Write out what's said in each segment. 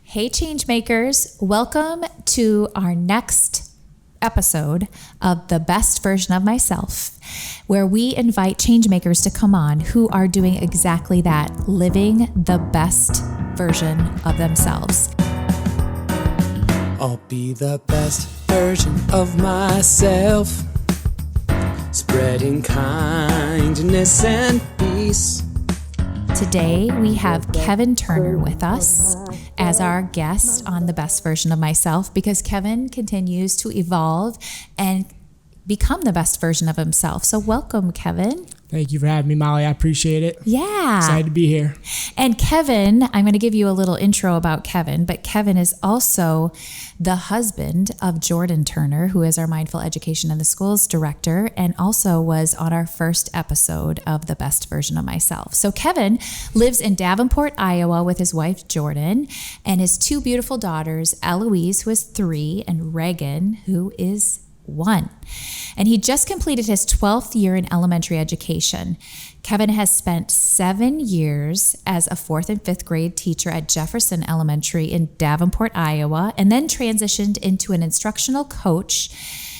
Hey, Changemakers. Welcome to our next episode of The Best Version of Myself, where we invite changemakers to come on who are doing exactly that, living the best version of themselves. I'll be the best version of myself, spreading kindness and peace. Today, we have Kevin Turner with us as our guest on The Best Version of Myself because Kevin continues to evolve and become the best version of himself. So welcome, Kevin. Thank you for having me, Molly. I appreciate it. Yeah. Excited to be here. And Kevin, I'm going to give you a little intro about Kevin, but Kevin is also the husband of Jordan Turner, who is our Mindful Education in the Schools director, and also was on our first episode of The Best Version of Myself. So Kevin lives in Davenport, Iowa with his wife, Jordan, and his two beautiful daughters, Eloise, who is 3, and Reagan, who is 1. And he just completed his 12th year in elementary education. Kevin has spent 7 years as a 4th and 5th grade teacher at Jefferson Elementary in Davenport, Iowa, and then transitioned into an instructional coach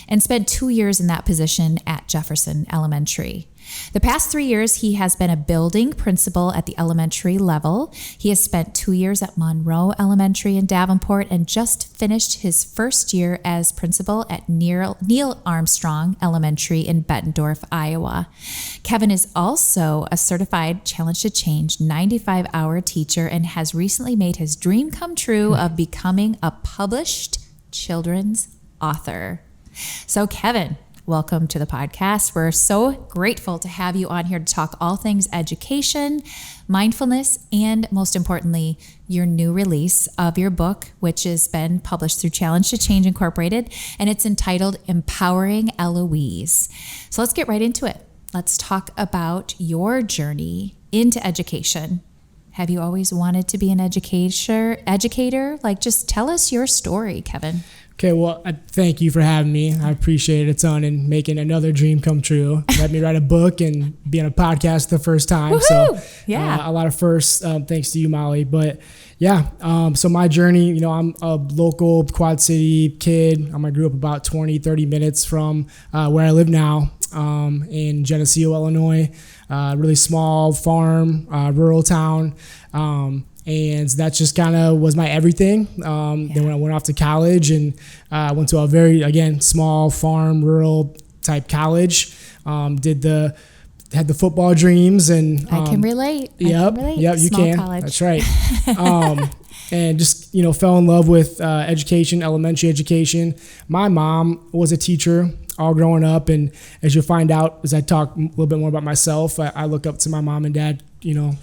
and spent 2 years in that position at Jefferson Elementary. The past 3 years, he has been a building principal at the elementary level. He has spent 2 years at Monroe Elementary in Davenport and just finished his first year as principal at Neil Armstrong Elementary in Bettendorf, Iowa. Kevin is also a certified Challenge to Change 95-hour teacher and has recently made his dream come true of becoming a published children's author. So Kevin, welcome to the podcast. We're so grateful to have you on here to talk all things education, mindfulness, and most importantly, your new release of your book, which has been published through Challenge to Change Incorporated, and it's entitled Empowering Eloise. So let's get right into it. Let's talk about your journey into education. Have you always wanted to be an educator? Like, just tell us your story, Kevin. Okay, well, thank you for having me. I appreciate it a ton and making another dream come true. Let me write a book and be on a podcast the first time. Woo-hoo! So yeah, a lot of firsts. Thanks to you, Molly. But yeah, so my journey, I'm a local Quad City kid. I grew up about 20, 30 minutes from where I live now in Geneseo, Illinois. Really small farm, rural town. And that just kind of was my everything. Then when I went off to college and went to a very, again, small farm, rural type college, had the football dreams and I can relate. Yep, you Small can. College. That's right. And just fell in love with education, elementary education. My mom was a teacher all growing up, and as you'll find out as I talk a little bit more about myself, I look up to my mom and dad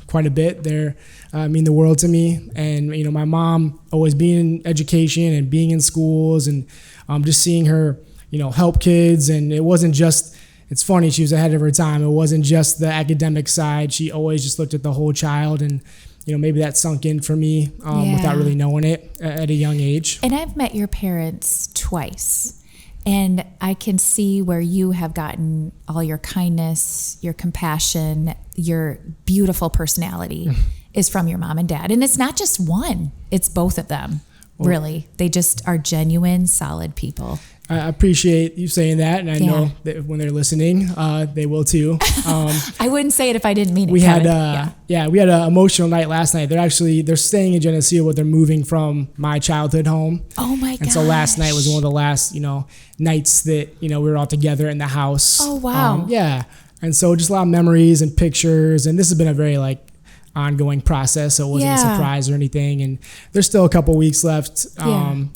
quite a bit. They're mean the world to me, and my mom always being in education and being in schools, and just seeing her help kids. And it wasn't just, it's funny, she was ahead of her time. It wasn't just the academic side. She always just looked at the whole child, and maybe that sunk in for me without really knowing it at a young age. And I've met your parents twice, and I can see where you have gotten all your kindness, your compassion, your beautiful personality is from your mom and dad. And it's not just one, it's both of them. Well, really. They just are genuine, solid people. I appreciate you saying that, and I know that when they're listening, they will too. I wouldn't say it if I didn't mean it. We had an emotional night last night. They're staying in Geneseo, but they're moving from my childhood home. Oh my gosh. And so last night was one of the last nights that we were all together in the house. Oh wow. And so just a lot of memories and pictures, and this has been a very ongoing process, so it wasn't a surprise or anything. And there's still a couple weeks left, to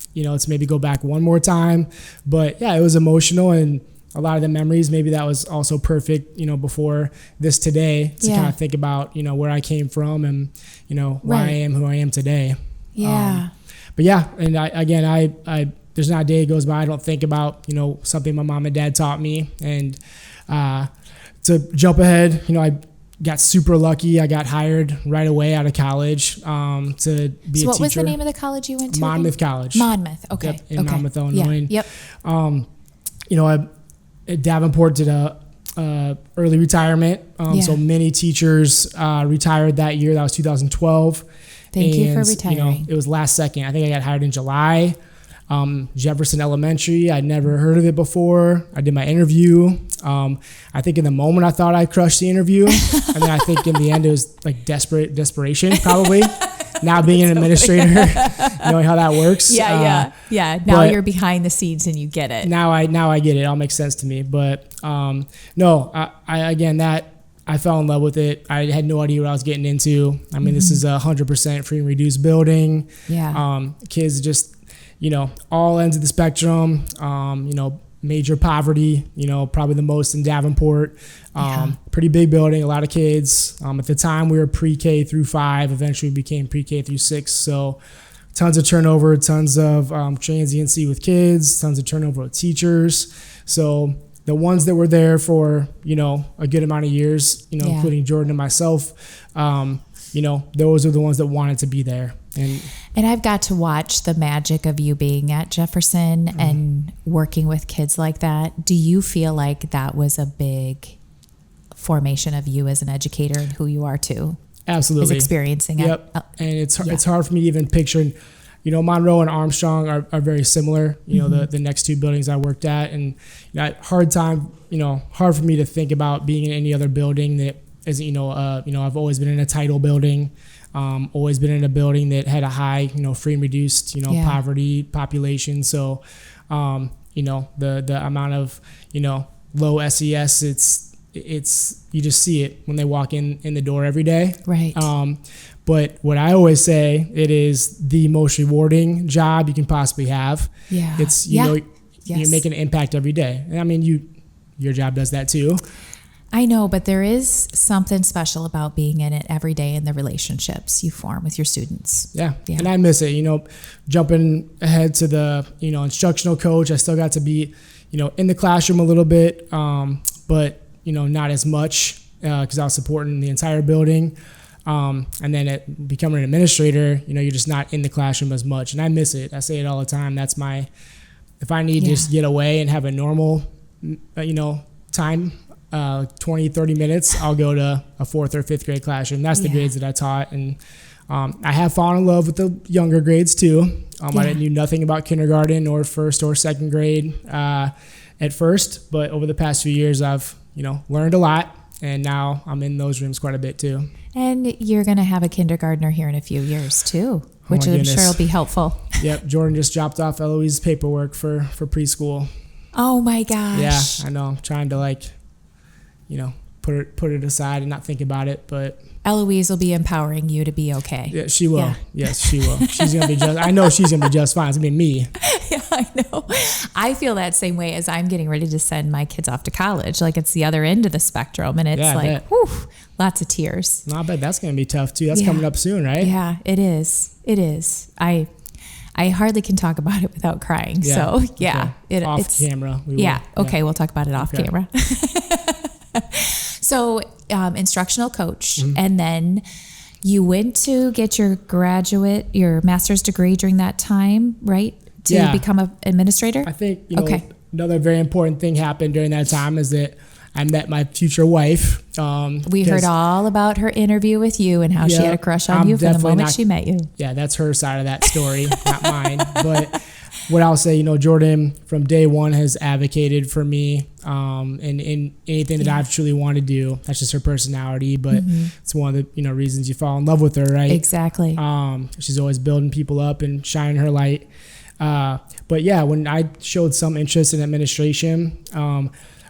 maybe go back one more time. But yeah, it was emotional, and a lot of the memories, maybe that was also perfect, before this today to kind of think about, where I came from and, why I am who I am today. Yeah. But yeah, and I there's not a day that goes by I don't think about, something my mom and dad taught me. And to jump ahead, I got super lucky. I got hired right away out of college to be a teacher. So what was the name of the college you went to? Monmouth College. Monmouth, okay. Yep, in Monmouth, Illinois. Yeah. Yep. I at Davenport did a early retirement. So many teachers retired that year. That was 2012. Thank you for retiring. It was last second. I think I got hired in July. Jefferson Elementary, I'd never heard of it before. I did my interview. I think in the moment I thought I crushed the interview. And then I think in the end it was like desperation probably. Now being an administrator, knowing how that works. Yeah. Now you're behind the scenes and you get it. Now I get it. It all makes sense to me. But I fell in love with it. I had no idea what I was getting into. I mean, this is a 100% free and reduced building. Yeah. Kids just, all ends of the spectrum. Major poverty, probably the most in Davenport. Pretty big building, a lot of kids. At the time, we were pre-K through 5. Eventually, we became pre-K through 6. So tons of turnover, tons of transiency with kids, tons of turnover with teachers. So the ones that were there for, a good amount of years, including Jordan and myself, those are the ones that wanted to be there. And I've got to watch the magic of you being at Jefferson and working with kids like that. Do you feel like that was a big formation of you as an educator and who you are too? Absolutely. Is experiencing it. And it's hard for me to even picture. Monroe and Armstrong are very similar. The next two buildings I worked at, and hard for me to think about being in any other building that isn't. I've always been in a title building. Always been in a building that had a high, free and reduced, poverty population. So, the amount of, low SES, it's you just see it when they walk in the door every day. Right. But what I always say, it is the most rewarding job you can possibly have. Yeah. It's, you're making an impact every day. And I mean, your job does that too. I know, but there is something special about being in it every day and the relationships you form with your students. Yeah. And I miss it, jumping ahead to the, instructional coach. I still got to be, in the classroom a little bit, but, not as much because I was supporting the entire building. And then becoming an administrator, you're just not in the classroom as much. And I miss it. I say it all the time. That's if I need to just get away and have a normal, time, 20, 30 minutes, I'll go to a 4th or 5th grade classroom. That's the grades that I taught. And I have fallen in love with the younger grades too. I knew nothing about kindergarten or 1st or 2nd grade at first, but over the past few years, I've, learned a lot. And now I'm in those rooms quite a bit too. And you're going to have a kindergartner here in a few years too, which I'm sure will be helpful. Yep. Jordan just dropped off Eloise's paperwork for preschool. Oh my gosh. Yeah, I know. I'm trying to put it aside and not think about it, but Eloise will be empowering you to be okay. Yeah, she will. Yeah. Yes, she will. She's going to be I know she's going to be just fine. It's going to be me. Yeah, I know. I feel that same way as I'm getting ready to send my kids off to college. Like it's the other end of the spectrum and it's lots of tears. No, I bet that's going to be tough too. That's coming up soon, right? Yeah, it is. It is. I hardly can talk about it without crying. Yeah. So yeah. Okay. Off camera. Okay. We'll talk about it off camera. So instructional coach, and then you went to get your master's degree during that time, right? To become an administrator? I think, another very important thing happened during that time is that I met my future wife. We heard all about her interview with you and how she had a crush on you from the moment she met you. Yeah, that's her side of that story, not mine. But what I'll say, Jordan from day one has advocated for me in anything that I've truly wanted to do. That's just her personality, but it's one of the reasons you fall in love with her, right? Exactly. She's always building people up and shining her light. But yeah, when I showed some interest in administration,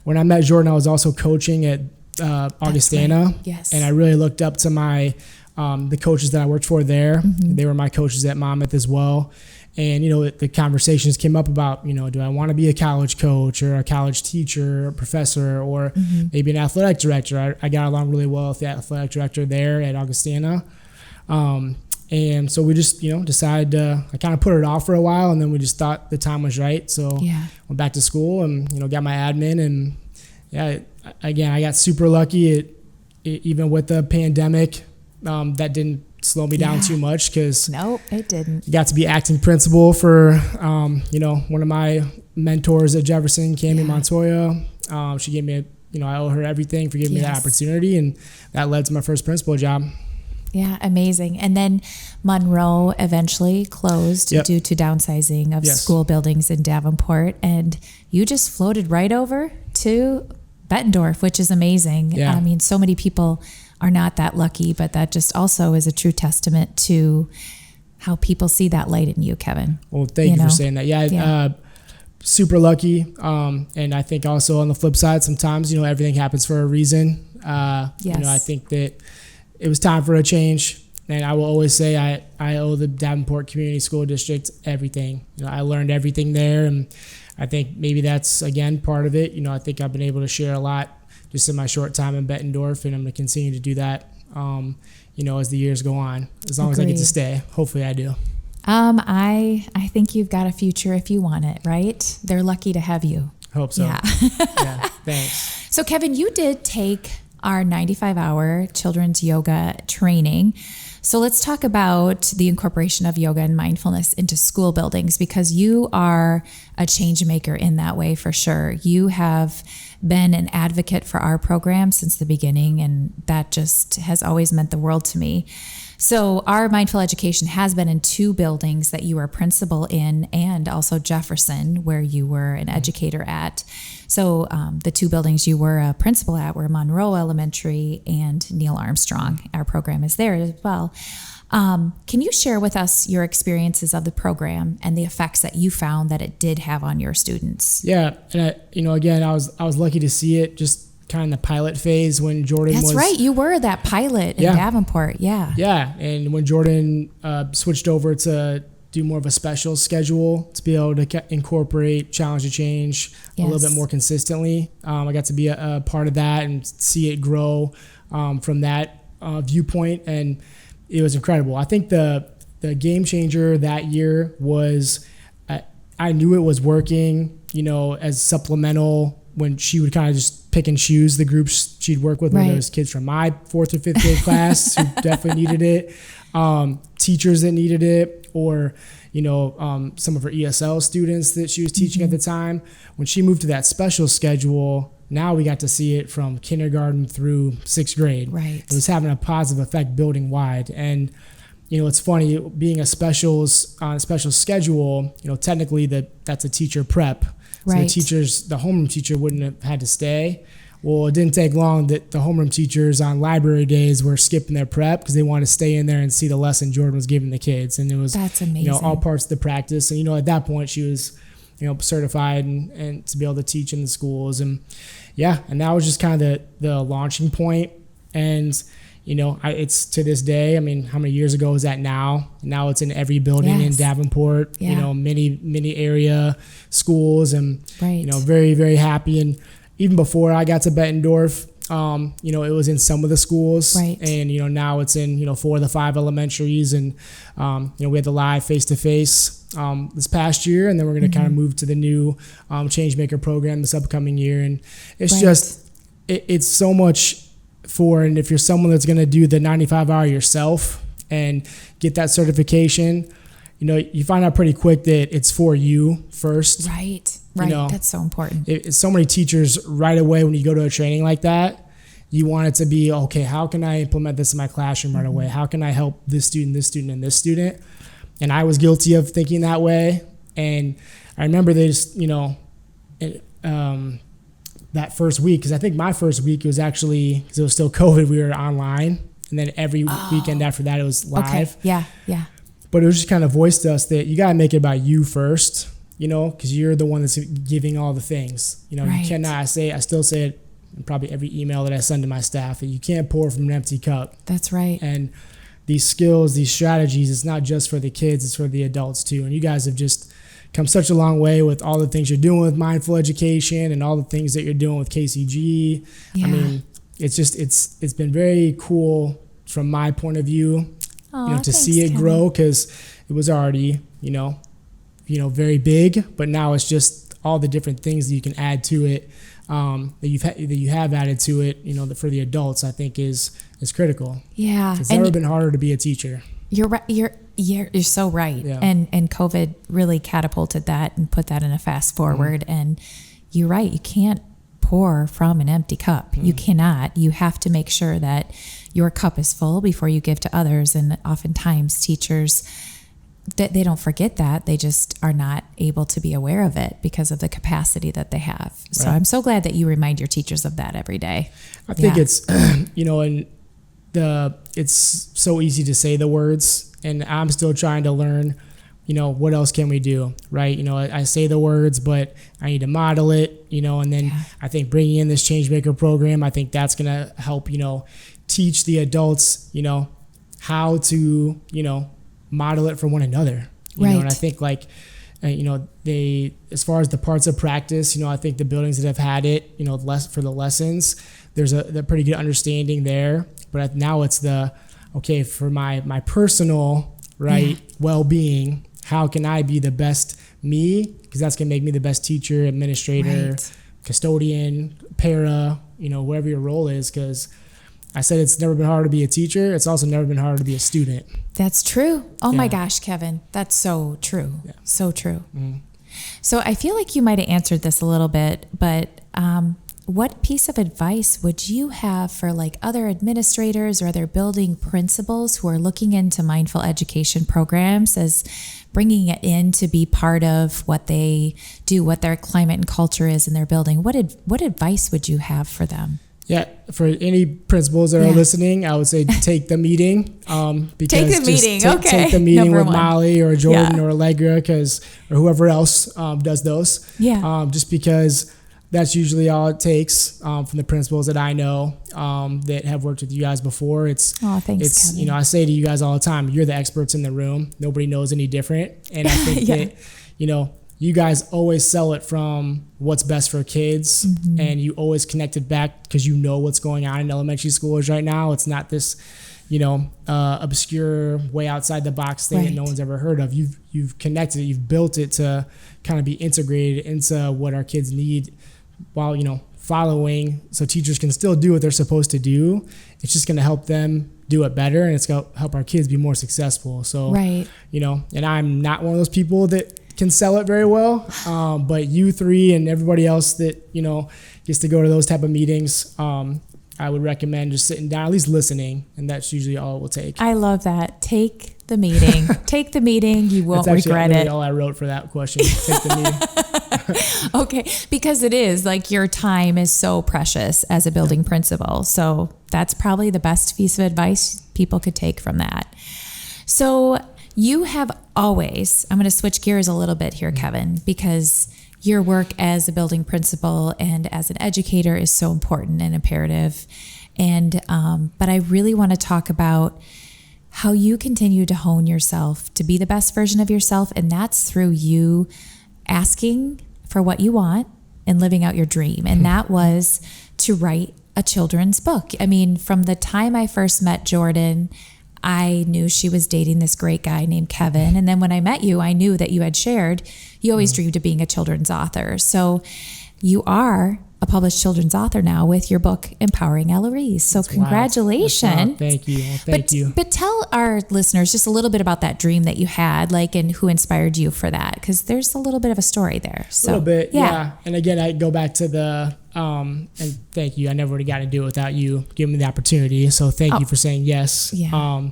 when I met Jordan, I was also coaching at Augustana. Right. Yes. And I really looked up to the coaches that I worked for there. They were my coaches at Monmouth as well. And, the conversations came up about, do I want to be a college coach or a college teacher or professor or maybe an athletic director? I got along really well with the athletic director there at Augustana. And so we just, decided I kind of put it off for a while, and then we just thought the time was right. So went back to school and, got my admin. And again, I got super lucky. Even with the pandemic, that didn't slow me down too much because nope, it didn't. Got to be acting principal for one of my mentors at Jefferson, Cami Montoya. She gave me I owe her everything for giving me that opportunity, and that led to my first principal job. Yeah, amazing. And then Monroe eventually closed due to downsizing of school buildings in Davenport. And you just floated right over to Bettendorf, which is amazing. Yeah. I mean, so many people are not that lucky, but that just also is a true testament to how people see that light in you, Kevin. Well, thank you for saying that. Yeah. Super lucky. And I think also on the flip side, sometimes, everything happens for a reason. I think that it was time for a change. And I will always say I owe the Davenport Community School District everything. I learned everything there. And I think maybe that's, again, part of it. I think I've been able to share a lot just in my short time in Bettendorf. And I'm going to continue to do that, as the years go on. As long as I get to stay. Hopefully I do. I think you've got a future if you want it, right? They're lucky to have you. Hope so. Yeah. Yeah, thanks. So Kevin, you did take our 95-hour children's yoga training. So let's talk about the incorporation of yoga and mindfulness into school buildings, because you are a change maker in that way for sure. You have been an advocate for our program since the beginning, and that just has always meant the world to me. So our mindful education has been in 2 buildings that you were a principal in, and also Jefferson, where you were an educator at. So the 2 buildings you were a principal at were Monroe Elementary and Neil Armstrong. Our program is there as well. Can you share with us your experiences of the program and the effects that you found that it did have on your students? Yeah, and again, I was lucky to see it just kind of the pilot phase when Jordan was... That's right, you were that pilot in Davenport, yeah. Yeah, and when Jordan switched over to do more of a special schedule to be able to incorporate Challenge to Change a little bit more consistently, I got to be a part of that and see it grow from that viewpoint, and it was incredible. I think the game changer that year was I knew it was working, as supplemental when she would kind of just pick and choose the groups she'd work with, whether it was kids from my 4th or 5th grade class who definitely needed it, teachers that needed it, or some of her ESL students that she was teaching at the time. When she moved to that special schedule, now we got to see it from kindergarten through 6th grade. Right. It was having a positive effect building wide. And it's funny, being a special schedule, technically that's a teacher prep. So the homeroom teacher wouldn't have had to stay. Well, it didn't take long that the homeroom teachers on library days were skipping their prep because they wanted to stay in there and see the lesson Jordan was giving the kids. And it was, that's amazing. All parts of the practice. And, at that point she was, certified and to be able to teach in the schools. And and that was just kind of the launching point. And, it's to this day, how many years ago is that now? Now it's in every building in Davenport, many area schools, and, very, very happy. And even before I got to Bettendorf, it was in some of the schools, and, now it's in, 4 of the 5 elementaries. And, we had the live face-to-face this past year, and then we're going to kind of move to the new Changemaker program this upcoming year. And it's just, it's so much and if you're someone that's going to do the 95-hour yourself and get that certification, you find out pretty quick that it's for you first. Right. That's so important. So many teachers right away, when you go to a training like that, you want it to be, okay, how can I implement this in my classroom right away? How can I help this student, and this student? And I was guilty of thinking that way. And I remember they just, that first week, because I think my first week was actually, because it was still COVID, we were online. And then every weekend after that, it was live. Okay. Yeah. But it was just kind of voiced to us that you got to make it about you first, because you're the one that's giving all the things. You cannot, I still say it in probably every email that I send to my staff, that you can't pour from an empty cup. That's right. And these skills, these strategies, it's not just for the kids, it's for the adults too. And you guys have just come such a long way with all the things you're doing with mindful education and all the things that you're doing with KCG. Yeah. It's been very cool from my point of view, to see it grow, because it was already, very big, but now it's just all the different things that you can add to it, that you have added to it, for the adults, I think is critical. Yeah. It's never been harder to be a teacher. You're right. You're so right. Yeah. And COVID really catapulted that and put that in a fast forward. And you're right. You can't pour from an empty cup. You cannot. You have to make sure that your cup is full before you give to others. And oftentimes teachers, they don't forget that. They just are not able to be aware of it because of the capacity that they have. So Right. I'm so glad that you remind your teachers of that every day. I think it's, it's so easy to say the words, and I'm still trying to learn, what else can we do, right? I say the words, but I need to model it, and then I think bringing in this Changemaker program, I think that's going to help, teach the adults, how to, model it for one another, Right. And I think they, as far as the parts of practice, I think the buildings that have had it, for the lessons, there's a pretty good understanding there. But now it's for my personal, right, well-being, how can I be the best me? Because that's going to make me the best teacher, administrator, Right. custodian, para, whoever your role is. Because I said it's never been hard to be a teacher. It's also never been hard to be a student. That's true. Oh my Yeah. gosh, Kevin, that's so true. Yeah. So true. Mm. So I feel like you might have answered this a little bit, but what piece of advice would you have for other administrators or other building principals who are looking into mindful education programs as bringing it in to be part of what they do, what their climate and culture is in their building? What advice would you have for them? Yeah, for any principals that are listening, I would say take the meeting. Because Take the meeting, okay. Take the meeting Number with one. Molly or Jordan Yeah. or Allegra, or whoever else does those. Yeah. Just because that's usually all it takes from the principals that I know that have worked with you guys before. Oh, thanks, Kevin. I say to you guys all the time, you're the experts in the room. Nobody knows any different. And I think that, you guys always sell it from what's best for kids, and you always connect it back because you know what's going on in elementary schools right now. It's not this, obscure way outside the box thing that no one's ever heard of. You've connected it, you've built it to kind of be integrated into what our kids need while, following, so teachers can still do what they're supposed to do. It's just going to help them do it better, and it's going to help our kids be more successful. So, and I'm not one of those people that can sell it very well, but you three and everybody else that gets to go to those type of meetings, I would recommend just sitting down, at least listening, and that's usually all it will take. I love that. Take the meeting. Take the meeting. You won't regret it. All I wrote for that question. Take the meeting. Okay, because it is your time is so precious as a building principal. So that's probably the best piece of advice people could take from that. So you have always, I'm going to switch gears a little bit here, Kevin, because your work as a building principal and as an educator is so important and imperative. And, but I really want to talk about how you continue to hone yourself to be the best version of yourself. And that's through you asking for what you want and living out your dream. And that was to write a children's book. I mean, from the time I first met Jordan, I knew she was dating this great guy named Kevin. And then when I met you, I knew that you had shared, you always dreamed of being a children's author. So you are a published children's author now with your book, Empowering Eloise. So congratulations. Thank you. Well, thank you. But tell our listeners just a little bit about that dream that you had, and who inspired you for that. Because there's a little bit of a story there. So, a little bit, yeah. And again, I go back to the, and thank you. I never would have gotten to do it without you giving me the opportunity. So thank you for saying yes. Yeah.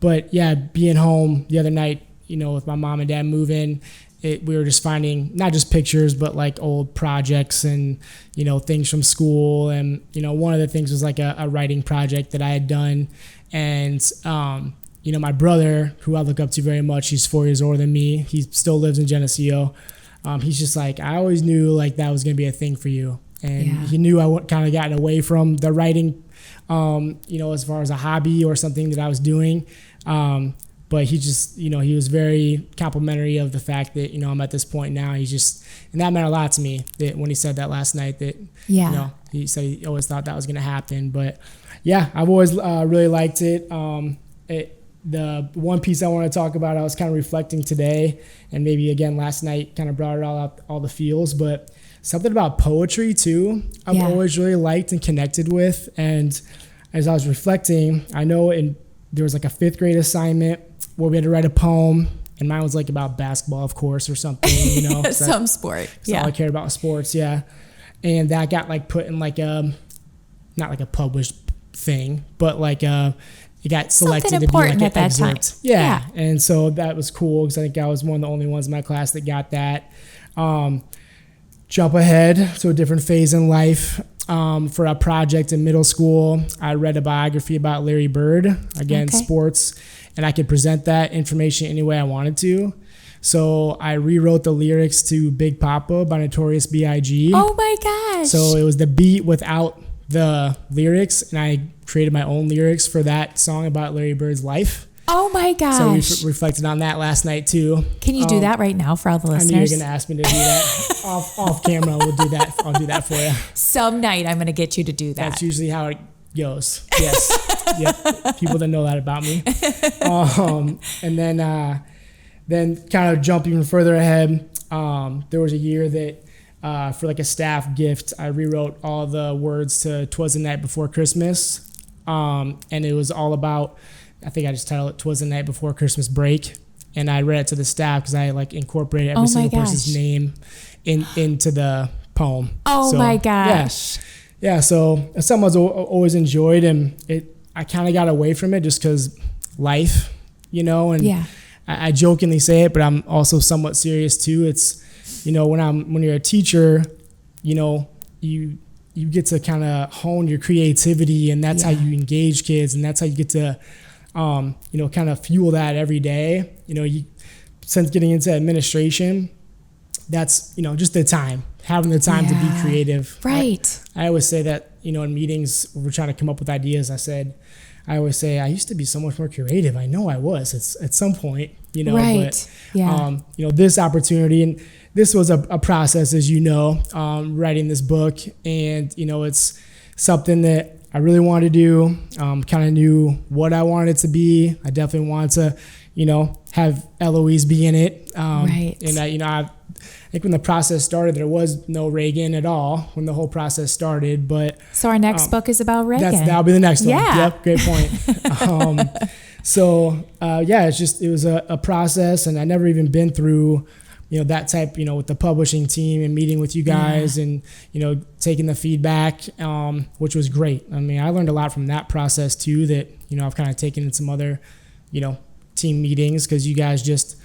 But yeah, being home the other night, with my mom and dad moving, we were just finding not just pictures, but old projects and, things from school. And, one of the things was a writing project that I had done. And, my brother, who I look up to very much, he's 4 years older than me. He still lives in Geneseo. He's just I always knew that was going to be a thing for you. And he knew I kind of gotten away from the writing, as far as a hobby or something that I was doing. But he just, he was very complimentary of the fact that, I'm at this point now. He's just, and that meant a lot to me that when he said that last night that, he said he always thought that was going to happen. But yeah, I've always really liked it. The one piece I want to talk about, I was kind of reflecting today and maybe again last night kind of brought it all up, all the feels, but something about poetry too, I've always really liked and connected with. And as I was reflecting, I know there was a 5th grade assignment where we had to write a poem, and mine was about basketball, of course, or something, some sport. All I cared about was sports, And that got put in not a published thing, but like it got selected Something to be like important an at that time. excerpt. Yeah. And so that was cool because I think I was one of the only ones in my class that got that. Jump ahead to a different phase in life. For a project in middle school, I read a biography about Larry Bird, again, sports, and I could present that information any way I wanted to. So I rewrote the lyrics to Big Papa by Notorious B.I.G. Oh my gosh. So it was the beat without the lyrics, and I created my own lyrics for that song about Larry Bird's life. Oh my gosh. So we reflected on that last night too. Can you do that right now for all the listeners? I knew you were going to ask me to do that. off camera, we'll do that. I'll do that for you. Some night I'm going to get you to do that. That's usually how it goes. Yes. Yep. People that know that about me. And then kind of jump even further ahead. There was a year that for like a staff gift, I rewrote all the words to 'Twas the Night Before Christmas. And it was all about, I think I just titled it 'Twas the Night Before Christmas Break. And I read it to the staff because I like incorporated every single person's name into the poem. Oh my gosh. Yeah. So it's something I've always enjoyed, and I kind of got away from it just because life, and I jokingly say it, but I'm also somewhat serious too. It's, when you're a teacher, you get to kind of hone your creativity, and that's how you engage kids, and that's how you get to kind of fuel that every day. Since getting into administration, that's, just having the time to be creative. Right. I always say that, in meetings, we're trying to come up with ideas. I always say, I used to be so much more creative. I know I was at some point, right. But, this opportunity, and this was a process, as writing this book, and, it's something that I really wanted to do, kind of knew what I wanted it to be. I definitely wanted to, have Eloise be in it. Right. And I think when the process started, there was no Reagan at all when the whole process started. But so our next book is about Reagan. That'll be the next one. Yeah. Yep. Great point. It was a process, and I never even been through, that type, with the publishing team and meeting with you guys and, taking the feedback, which was great. I mean, I learned a lot from that process too, that, I've kind of taken in some other, team meetings, because you guys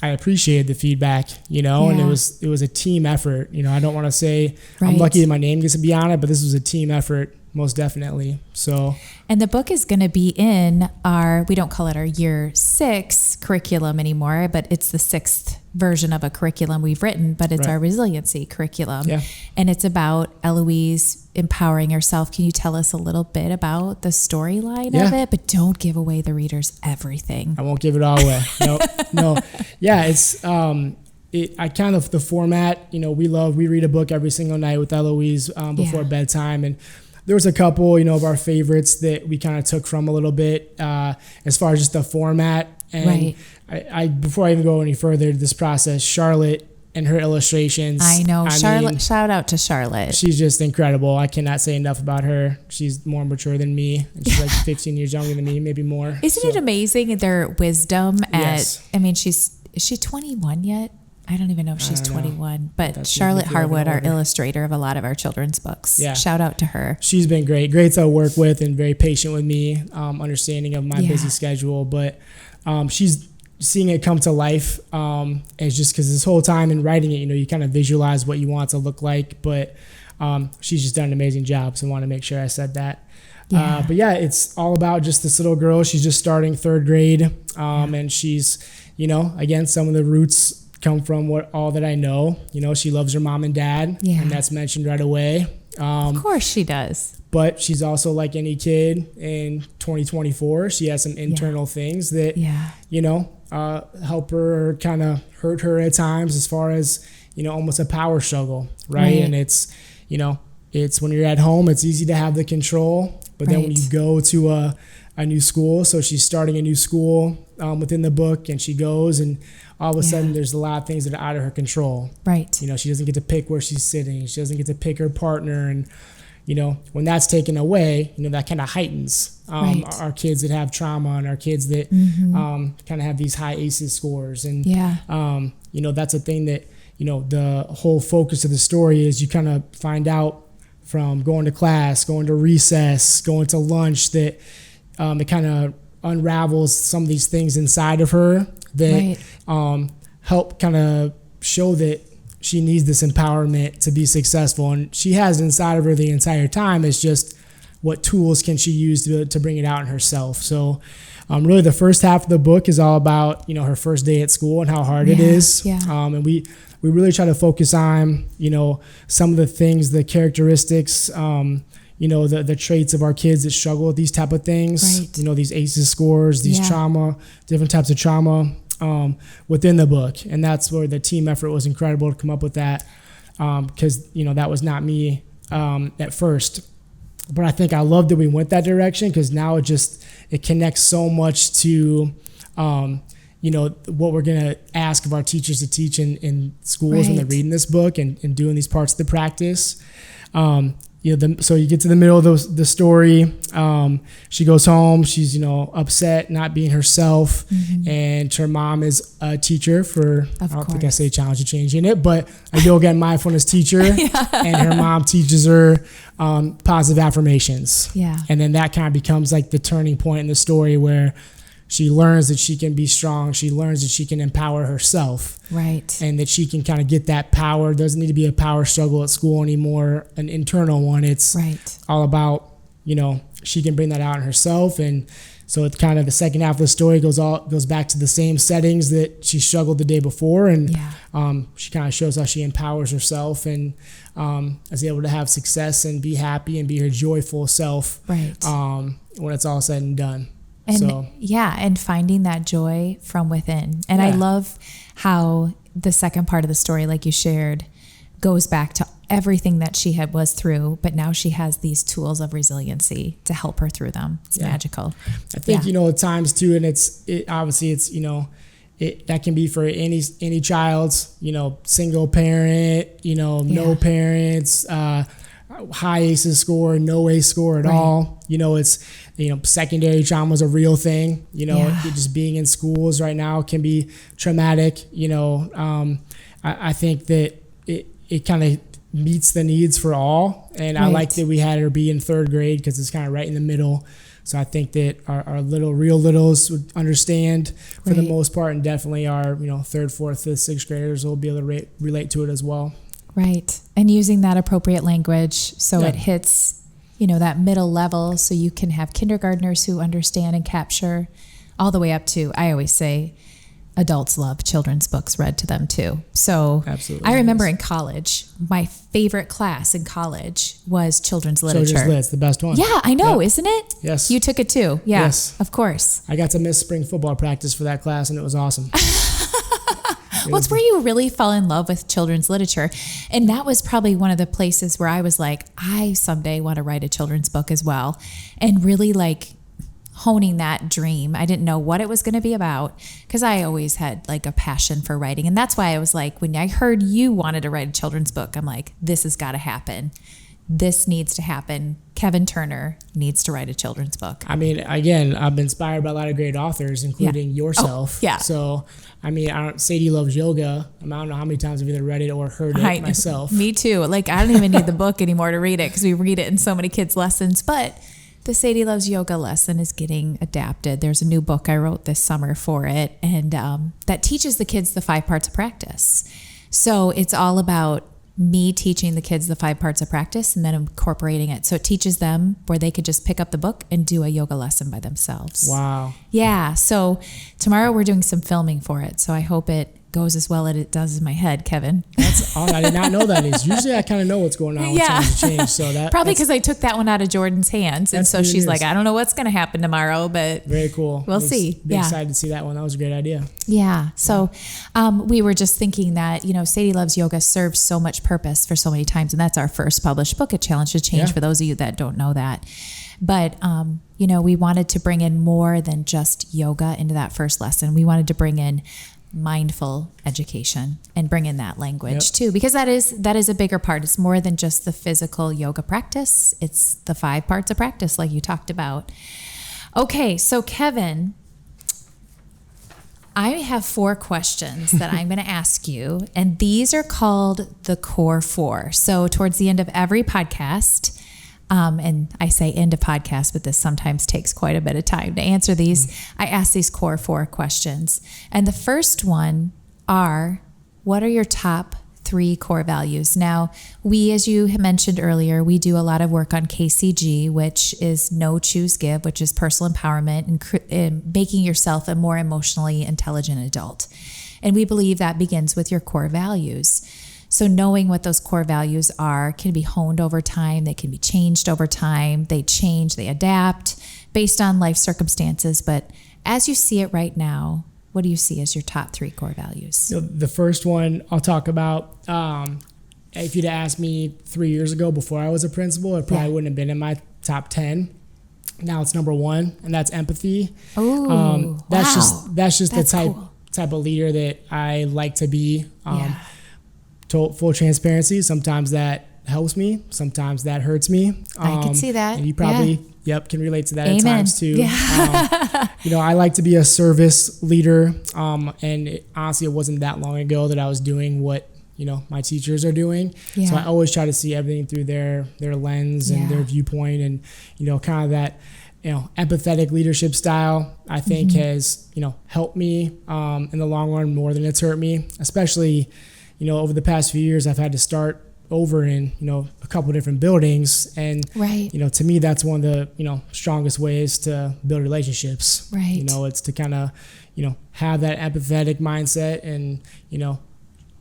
I appreciated the feedback, and it was a team effort. I don't want to say I'm lucky that my name gets to be on it, but this was a team effort, most definitely. So, and the book is going to be in we don't call it our year 6 curriculum anymore, but it's the 6th version of a curriculum we've written, but it's our resiliency curriculum. Yeah. And it's about Eloise empowering herself. Can you tell us a little bit about the storyline of it? But don't give away the readers everything. I won't give it all away. No. Yeah, it's I kind of, the format, we read a book every single night with Eloise before bedtime, and there was a couple, of our favorites that we kind of took from a little bit as far as just the format. And I before I even go any further to this process, Charlotte and her illustrations. I know. Shout out to Charlotte. She's just incredible. I cannot say enough about her. She's more mature than me. And she's like 15 years younger than me, maybe more. Isn't it amazing their wisdom is she 21 yet? I don't even know if she's 21, but Charlotte Harwood, our illustrator of a lot of our children's books. Yeah. Shout out to her. She's been great to work with, and very patient with me, understanding of my busy schedule. But she's seeing it come to life. It's just because this whole time in writing it, you kind of visualize what you want it to look like. But she's just done an amazing job. So I want to make sure I said that. Yeah. It's all about just this little girl. She's just starting 3rd grade. And she's, again, some of the roots come from all that I know. She loves her mom and dad, and that's mentioned right away. Of course she does. But she's also like any kid in 2024. She has some internal things that, help her, kind of hurt her at times, as far as, almost a power struggle, right? And it's, it's when you're at home, it's easy to have the control, but then when you go to a new school, so she's starting a new school within the book, and she goes, and all of a sudden there's a lot of things that are out of her control. Right. She doesn't get to pick where she's sitting. She doesn't get to pick her partner. And, when that's taken away, that kind of heightens our kids that have trauma, and our kids that kind of have these high ACEs scores. And, that's a thing that, the whole focus of the story is you kind of find out from going to class, going to recess, going to lunch, that it kind of unravels some of these things inside of her that help kind of show that she needs this empowerment to be successful. And she has it inside of her the entire time. It's just what tools can she use to bring it out in herself. So really the first half of the book is all about, her first day at school and how hard it is. And we really try to focus on, some of the things, the characteristics, the traits of our kids that struggle with these type of things, these ACEs scores, these trauma, different types of trauma within the book. And that's where the team effort was incredible to come up with that, because, that was not me at first. But I think I love that we went that direction, because now it connects so much to, what we're going to ask of our teachers to teach in schools when they're reading this book and doing these parts of the practice. So you get to the middle of the story. She goes home. She's, upset, not being herself. And her mom is a teacher I don't think I say challenge to changing it, but a yoga and mindfulness teacher. And her mom teaches her positive affirmations. And then that kind of becomes like the turning point in the story, where she learns that she can be strong. She learns that she can empower herself. And that she can kind of get that power. It doesn't need to be a power struggle at school anymore, an internal one. It's all about, she can bring that out in herself. And so it's kind of the second half of the story goes back to the same settings that she struggled the day before. And she kind of shows how she empowers herself and is able to have success and be happy and be her joyful self when it's all said and done. And finding that joy from within. And I love how the second part of the story, like you shared, goes back to everything that she was through, but now she has these tools of resiliency to help her through them. It's magical. I think, at times too, and obviously that can be for any child's, single parent, no parents, high ACEs score, no ACE score at all. It's, secondary trauma is a real thing. Just being in schools right now can be traumatic. I think that it kind of meets the needs for all. And I like that we had her be in third grade, because it's kind of right in the middle. So I think that our real littles would understand for the most part, and definitely our, third, fourth, fifth, sixth graders will be able to relate to it as well. And using that appropriate language so it hits, that middle level, so you can have kindergartners who understand and capture, all the way up to, I always say, adults love children's books read to them too. So I remember in college, my favorite class in college was children's literature. Children's Lit's the best one. Yeah, I know, isn't it? Yes. You took it too. Yeah, yes. Of course. I got to miss spring football practice for that class, and it was awesome. Well, it's where you really fall in love with children's literature. And that was probably one of the places where I was like, I someday want to write a children's book as well. And really honing that dream. I didn't know what it was going to be about, because I always had a passion for writing. And that's why I was like, when I heard you wanted to write a children's book, I'm like, this has got to happen. This needs to happen. Kevin Turner needs to write a children's book. I mean, again, I've been inspired by a lot of great authors, including yourself. So, Sadie Loves Yoga. I don't know how many times I've either read it or heard it myself. Me too. I don't even need the book anymore to read it, because we read it in so many kids' lessons. But the Sadie Loves Yoga lesson is getting adapted. There's a new book I wrote this summer for it, and that teaches the kids the 5 parts of practice. So it's all about me teaching the kids the 5 parts of practice and then incorporating it. So it teaches them where they could just pick up the book and do a yoga lesson by themselves. Wow. Yeah. So tomorrow we're doing some filming for it. So I hope it goes as well as it does in my head, Kevin. That's all. I did not know that is. Usually I kind of know what's going on with Challenge to Change. So that probably because I took that one out of Jordan's hands. And so she's like, I don't know what's going to happen tomorrow, but very cool. We'll see. Be excited to see that one. That was a great idea. Yeah. So we were just thinking that, Sadie Loves Yoga serves so much purpose for so many times. And that's our first published book, A Challenge to Change, for those of you that don't know that. But, we wanted to bring in more than just yoga into that first lesson. We wanted to bring in mindful education and bring in that language too, because that is a bigger part. It's more than just the physical yoga practice. It's the 5 parts of practice, like you talked about. Okay, so Kevin, I have 4 questions that I'm going to ask you, and these are called the core 4. So towards the end of every podcast, and I say end of podcast, but this sometimes takes quite a bit of time to answer these. I ask these core 4 questions. And the first one are, what are your top 3 core values? Now, we, as you mentioned earlier, we do a lot of work on KCG, which is Know, Choose, Give, which is personal empowerment and making yourself a more emotionally intelligent adult. And we believe that begins with your core values. So knowing what those core values are can be honed over time. They can be changed over time. They change, they adapt based on life circumstances. But as you see it right now, what do you see as your top 3 core values? The first one I'll talk about, if you'd asked me 3 years ago before I was a principal, it probably wouldn't have been in my top 10. Now it's number 1, and that's empathy. Oh, that's wow. That's just That's the cool. type of leader that I like to be. Full transparency. Sometimes that helps me. Sometimes that hurts me. I can see that. And you probably, can relate to that Amen. at times too. Yeah. I like to be a service leader. And honestly, it wasn't that long ago that I was doing what, my teachers are doing. Yeah. So I always try to see everything through their lens and their viewpoint, and, kind of that, empathetic leadership style, I think has, helped me in the long run more than it's hurt me, especially, over the past few years. I've had to start over in, a couple different buildings. And, Right. To me, that's one of the, strongest ways to build relationships. Right. It's to kind of, have that empathetic mindset and,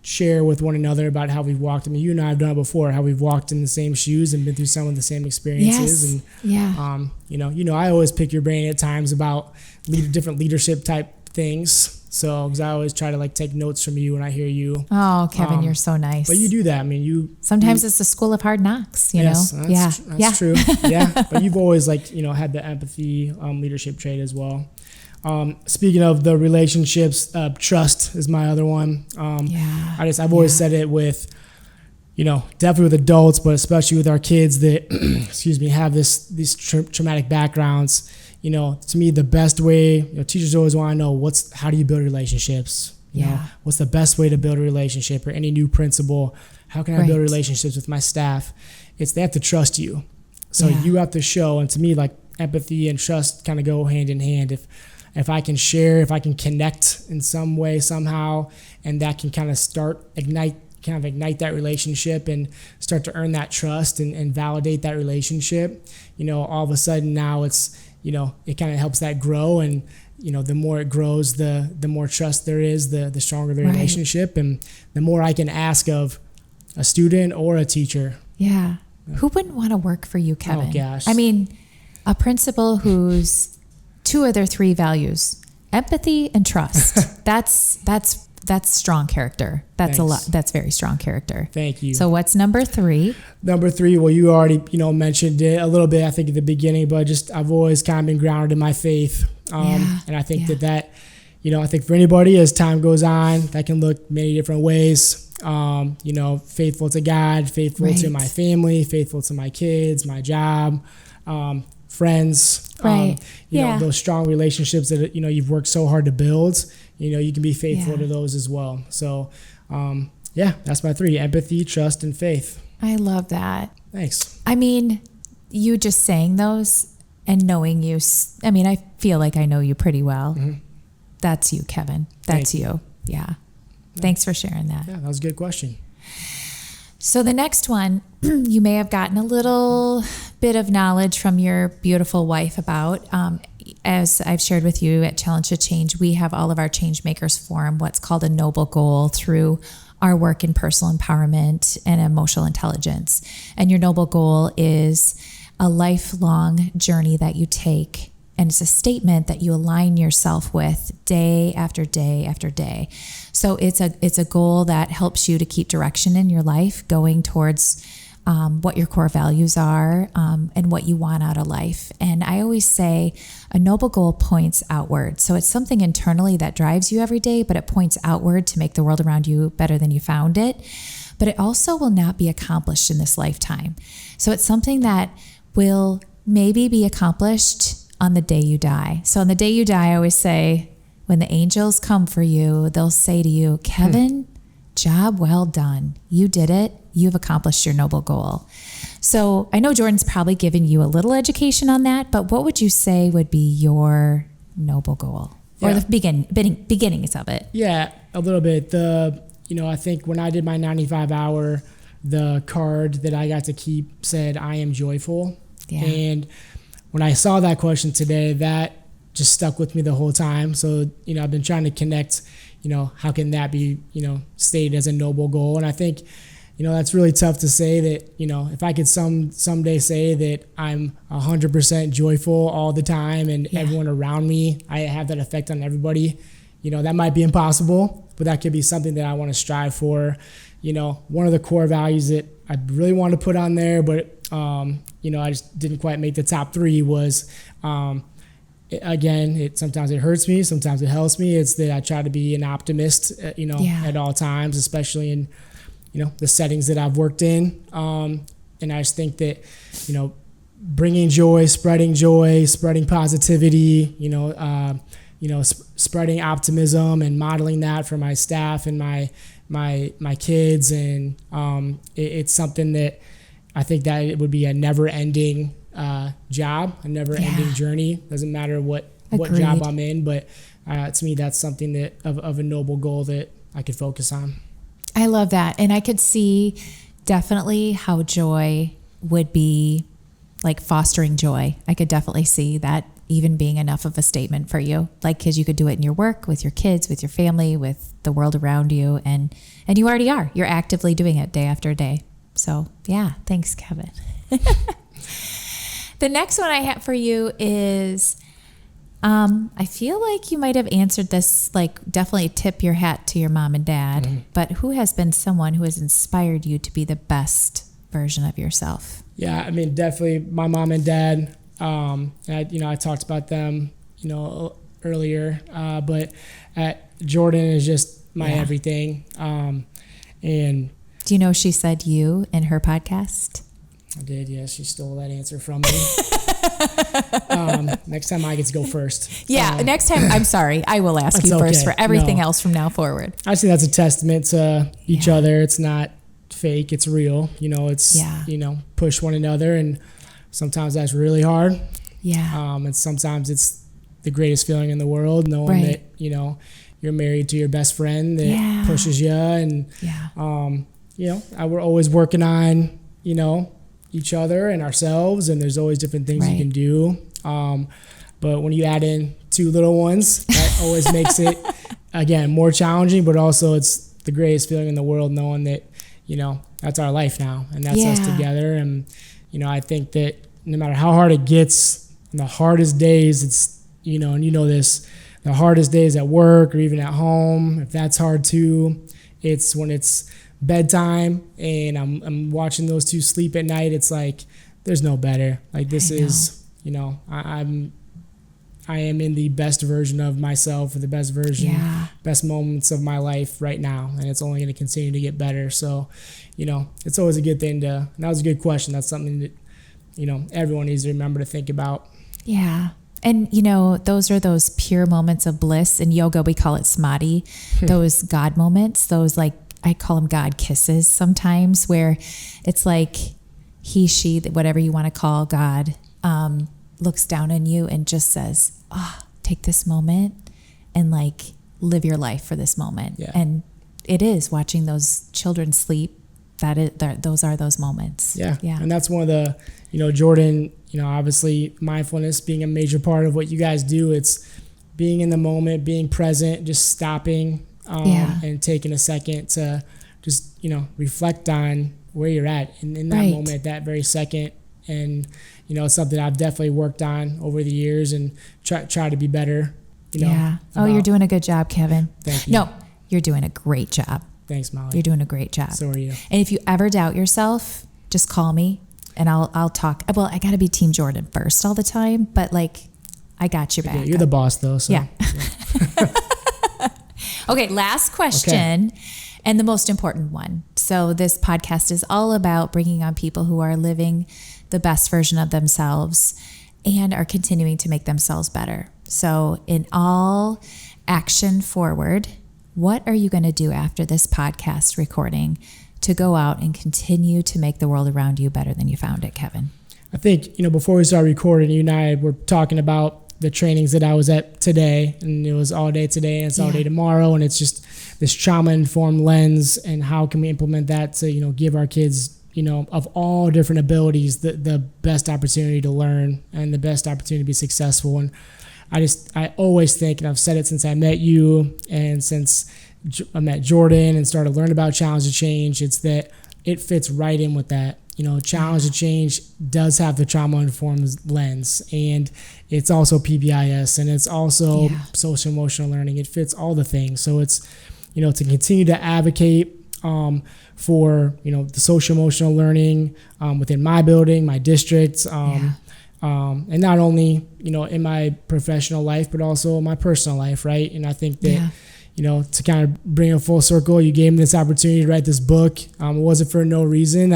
share with one another about how we've walked. I mean, you and I have done it before, how we've walked in the same shoes and been through some of the same experiences. Yes. And, I always pick your brain at times about different leadership type things. So, because I always try to take notes from you when I hear you. Oh, Kevin, you're so nice. But you do that. I mean, sometimes it's the school of hard knocks, yes, know? That's true. Yeah. But you've always had the empathy leadership trait as well. Speaking of the relationships, trust is my other one. I've always said it with, definitely with adults, but especially with our kids that, have these traumatic backgrounds. To me, the best way, teachers always want to know how do you build relationships? What's the best way to build a relationship, or any new principal? How can I build relationships with my staff? They have to trust you. So you have to show, and to me, empathy and trust kind of go hand in hand. If I can share, if I can connect in some way, somehow, and that can kind of ignite that relationship and start to earn that trust and validate that relationship, all of a sudden now it's, it kind of helps that grow. And, the more it grows, the more trust there is, the stronger the relationship, and the more I can ask of a student or a teacher. Yeah. Who wouldn't want to work for you, Kevin? Oh, gosh. I mean, a principal whose 2 of their 3 values, empathy and trust. That's strong character. That's Thanks. a lot. That's very strong character. Thank you. So what's number 3? Number 3, well, you already, mentioned it a little bit, I think, at the beginning, but I've always kind of been grounded in my faith. And I think that, I think for anybody, as time goes on, that can look many different ways. Faithful to God, faithful to my family, faithful to my kids, my job, friends, those strong relationships that, you've worked so hard to build, you can be faithful to those as well. So, that's my 3: empathy, trust, and faith. I love that. Thanks. I mean, you just saying those and knowing you, I feel like I know you pretty well. Mm-hmm. That's you, Kevin. That's you. Yeah. Thanks for sharing that. Yeah, that was a good question. So the next one, you may have gotten a little bit of knowledge from your beautiful wife about. As I've shared with you at Challenge to Change, we have all of our change makers form what's called a noble goal through our work in personal empowerment and emotional intelligence. And your noble goal is a lifelong journey that you take. And it's a statement that you align yourself with day after day after day. So it's a goal that helps you to keep direction in your life, going towards what your core values are and what you want out of life. And I always say a noble goal points outward. So it's something internally that drives you every day, but it points outward to make the world around you better than you found it. But it also will not be accomplished in this lifetime. So it's something that will maybe be accomplished on the day you die. So on the day you die, I always say, when the angels come for you, they'll say to you, Kevin, job well done. You did it. You've accomplished your noble goal. So I know Jordan's probably given you a little education on that, but what would you say would be your noble goal or the beginnings of it? Yeah, a little bit. I think when I did my 95-hour, the card that I got to keep said, I am joyful. Yeah. And when I saw that question today, that just stuck with me the whole time. So, I've been trying to connect, how can that be, stated as a noble goal? And I think, that's really tough to say that, if I could someday say that I'm 100% joyful all the time and everyone around me, I have that effect on everybody, that might be impossible, but that could be something that I want to strive for. One of the core values that I really wanted to put on there, but, I just didn't quite make the top 3 was, sometimes it hurts me, sometimes it helps me. It's that I try to be an optimist, at all times, especially in, the settings that I've worked in. And I just think that, bringing joy, spreading positivity, spreading optimism and modeling that for my staff and my kids. And it's something that I think that it would be a never-ending job, a never-ending journey. Doesn't matter what job I'm in, but to me, that's something that of a noble goal that I could focus on. I love that. And I could see definitely how joy would be like fostering joy. I could definitely see that even being enough of a statement for you, like, because you could do it in your work, with your kids, with your family, with the world around you. And you already are. You're actively doing it day after day. So yeah, thanks, Kevin. The next one I have for you is, I feel like you might have answered this, like definitely tip your hat to your mom and dad, but who has been someone who has inspired you to be the best version of yourself? Yeah, I mean, definitely my mom and dad. I talked about them, earlier, but Jordan is just my everything. And do you know she said you in her podcast? I did, yes. She stole that answer from me. Next time I get to go first. Yeah, next time, I'm sorry. I will ask you first for everything else from now forward. I think that's a testament to each other. It's not fake, it's real. It's, push one another, and sometimes that's really hard. Yeah. And sometimes it's the greatest feeling in the world, knowing that, you're married to your best friend that pushes you. And, we're always working on, each other and ourselves, and there's always different things you can do. But when you add in 2 little ones, that always makes it, again, more challenging, but also it's the greatest feeling in the world knowing that, that's our life now, and that's us together. And, I think that no matter how hard it gets, in the hardest days, it's, and this, the hardest days at work or even at home, if that's hard too, it's when it's bedtime and I'm watching those 2 sleep at night. It's like, there's no better. Like, this is, I am in the best version of myself, or the best version, best moments of my life right now. And it's only going to continue to get better. So, it's always a good thing that was a good question. That's something that, everyone needs to remember to think about. Yeah. And, those are those pure moments of bliss. In yoga, we call it samadhi, those God moments, those, like, I call them God kisses sometimes, where it's like he, she, whatever you want to call God, looks down on you and just says, take this moment and like live your life for this moment. Yeah. And it is watching those children sleep. Those are those moments. Yeah. Yeah. And that's one of the, Jordan, obviously mindfulness being a major part of what you guys do. It's being in the moment, being present, just stopping, and taking a second to just, reflect on where you're at in that moment, at that very second. And, it's something I've definitely worked on over the years and try to be better, you're doing a good job, Kevin. Thank you. No, you're doing a great job. Thanks, Molly. You're doing a great job. So are you. And if you ever doubt yourself, just call me and I'll talk. Well, I got to be Team Jordan first all the time, but like, I got your back. Yeah, you're the boss though. So. Yeah. Okay, last question, and the most important one. So this podcast is all about bringing on people who are living the best version of themselves and are continuing to make themselves better. So in all action forward. What are you going to do after this podcast recording to go out and continue to make the world around you better than you found it, Kevin? I think, before we started recording, you and I were talking about the trainings that I was at today, and it was all day today and it's all day tomorrow. And it's just this trauma-informed lens, and how can we implement that to, give our kids, of all different abilities, the best opportunity to learn and the best opportunity to be successful. And I always think, and I've said it since I met you and since I met Jordan and started learning about challenge and change, it's that it fits right in with that. Challenge and change does have the trauma-informed lens, and it's also PBIS, and it's also social emotional learning. It fits all the things. So it's, to continue to advocate for, the social emotional learning within my building, my district, and not only, in my professional life, but also my personal life, right? And I think that, to kind of bring it full circle, you gave me this opportunity to write this book. It wasn't for no reason.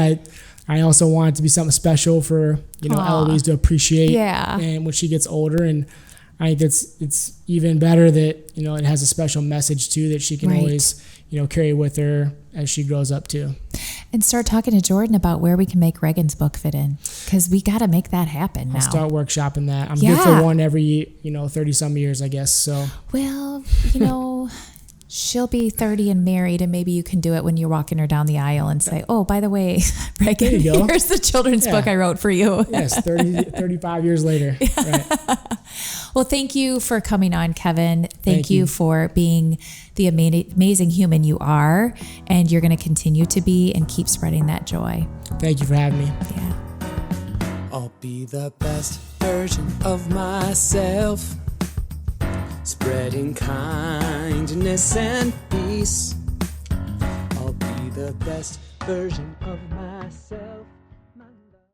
I also want it to be something special for, Eloise to appreciate and when she gets older. And I think it's even better that, it has a special message too that she can always, carry with her as she grows up too. And start talking to Jordan about where we can make Reagan's book fit in, because we got to make that happen now. I'll start workshopping that. I'm good for one every, 30 some years, I guess. So, well, she'll be 30 and married, and maybe you can do it when you're walking her down the aisle and say, oh, by the way, Reagan, here's the children's book I wrote for you. Yes, 35 years later. Right. Well, thank you for coming on, Kevin. Thank you for being the amazing human you are, and you're going to continue to be and keep spreading that joy. Thank you for having me. Yeah. I'll be the best version of myself, spreading kindness and peace. I'll be the best version of myself.